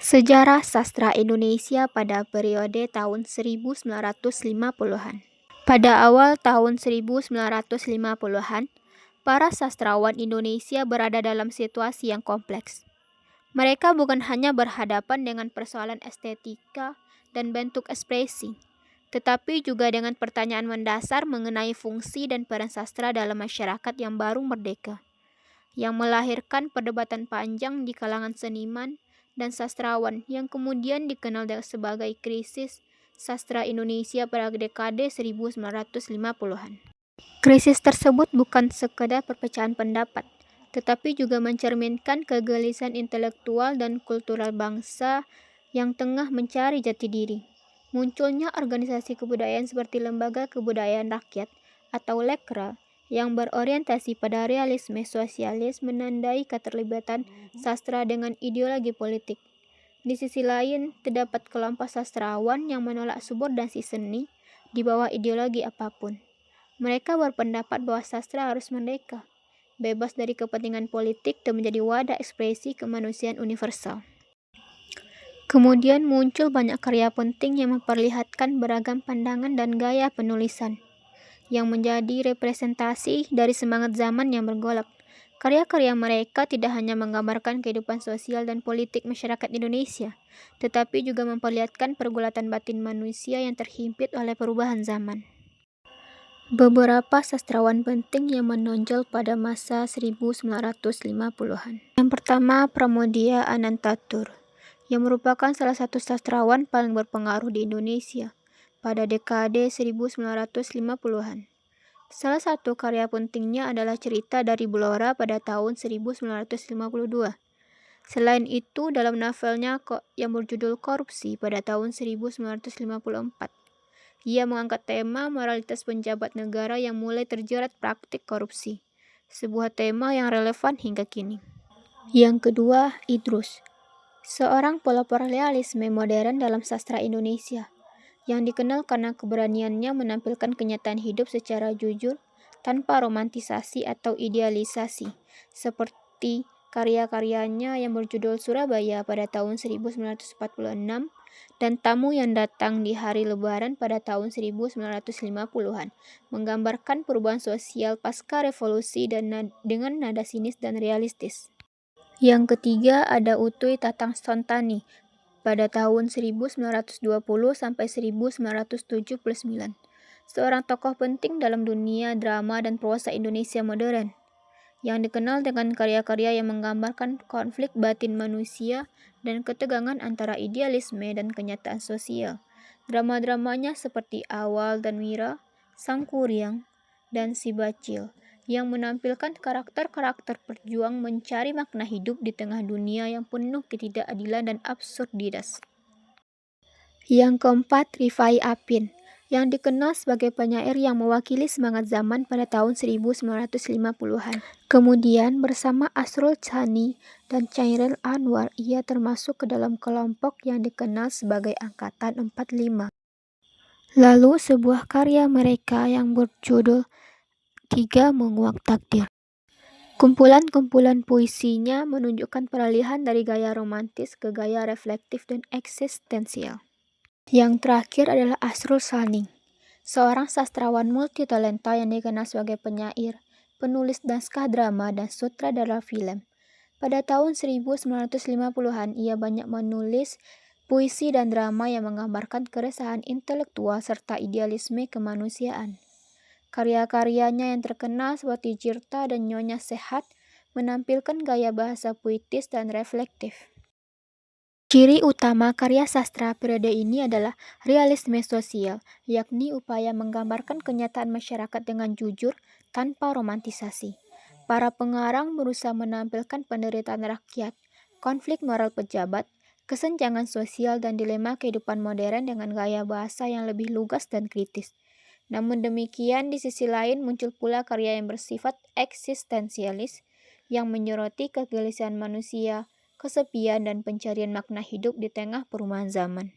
Sejarah sastra Indonesia pada periode tahun 1950-an. Pada awal tahun 1950-an, para sastrawan Indonesia berada dalam situasi yang kompleks. Mereka bukan hanya berhadapan dengan persoalan estetika dan bentuk ekspresi, tetapi juga dengan pertanyaan mendasar mengenai fungsi dan peran sastra dalam masyarakat yang baru merdeka, yang melahirkan perdebatan panjang di kalangan seniman dan sastrawan yang kemudian dikenal sebagai krisis sastra Indonesia pada dekade 1950-an. Krisis tersebut bukan sekedar perpecahan pendapat, tetapi juga mencerminkan kegelisahan intelektual dan kultural bangsa yang tengah mencari jati diri. Munculnya organisasi kebudayaan seperti Lembaga Kebudayaan Rakyat atau Lekra yang berorientasi pada realisme sosialis menandai keterlibatan sastra dengan ideologi politik. Di sisi lain, terdapat kelompok sastrawan yang menolak subordinasi seni di bawah ideologi apapun. Mereka berpendapat bahwa sastra harus merdeka, bebas dari kepentingan politik dan menjadi wadah ekspresi kemanusiaan universal. Kemudian muncul banyak karya penting yang memperlihatkan beragam pandangan dan gaya penulisan, yang menjadi representasi dari semangat zaman yang bergolak. Karya-karya mereka tidak hanya menggambarkan kehidupan sosial dan politik masyarakat Indonesia, tetapi juga memperlihatkan pergulatan batin manusia yang terhimpit oleh perubahan zaman. Beberapa sastrawan penting yang menonjol pada masa 1950-an. Yang pertama, Pramoedya Anantatur, yang merupakan salah satu sastrawan paling berpengaruh di Indonesia pada dekade 1950-an. Salah satu karya pentingnya adalah Cerita dari Blora pada tahun 1952. Selain itu, dalam novelnya yang berjudul Korupsi pada tahun 1954, ia mengangkat tema moralitas penjabat negara yang mulai terjerat praktik korupsi, sebuah tema yang relevan hingga kini. Yang kedua, Idrus, seorang pelopor realisme modern dalam sastra Indonesia, yang dikenal karena keberaniannya menampilkan kenyataan hidup secara jujur tanpa romantisasi atau idealisasi, seperti karya-karyanya yang berjudul Surabaya pada tahun 1946 dan Tamu yang Datang di Hari Lebaran pada tahun 1950-an, menggambarkan perubahan sosial pasca revolusi dan dengan nada sinis dan realistis. Yang ketiga ada Utuy Tatang Sontani pada tahun 1920 sampai 1979. Seorang tokoh penting dalam dunia drama dan prosa Indonesia modern, yang dikenal dengan karya-karya yang menggambarkan konflik batin manusia dan ketegangan antara idealisme dan kenyataan sosial. Drama-dramanya seperti Awal dan Wira, Sang Kuryang, dan Si Bacil, yang menampilkan karakter-karakter perjuang mencari makna hidup di tengah dunia yang penuh ketidakadilan dan absurditas. Yang keempat, Rifai Apin, yang dikenal sebagai penyair yang mewakili semangat zaman pada tahun 1950-an. Kemudian bersama Asrul Sani dan Chairil Anwar, ia termasuk ke dalam kelompok yang dikenal sebagai Angkatan 45. Lalu sebuah karya mereka yang berjudul Tiga Menguak Takdir. Kumpulan-kumpulan puisinya menunjukkan peralihan dari gaya romantis ke gaya reflektif dan eksistensial. Yang terakhir adalah Asrul Sani, seorang sastrawan multitalenta yang dikenal sebagai penyair, penulis naskah drama, dan sutradara film. Pada tahun 1950-an, ia banyak menulis puisi dan drama yang menggambarkan keresahan intelektual serta idealisme kemanusiaan. Karya-karyanya yang terkenal seperti Jirta dan Nyonya Sehat menampilkan gaya bahasa puitis dan reflektif. Ciri utama karya sastra periode ini adalah realisme sosial, yakni upaya menggambarkan kenyataan masyarakat dengan jujur tanpa romantisasi. Para pengarang berusaha menampilkan penderitaan rakyat, konflik moral pejabat, kesenjangan sosial dan dilema kehidupan modern dengan gaya bahasa yang lebih lugas dan kritis. Namun demikian, di sisi lain muncul pula karya yang bersifat eksistensialis yang menyoroti kegelisahan manusia, kesepian, dan pencarian makna hidup di tengah perubahan zaman.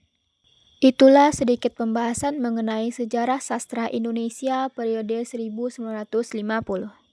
Itulah sedikit pembahasan mengenai sejarah sastra Indonesia periode 1950.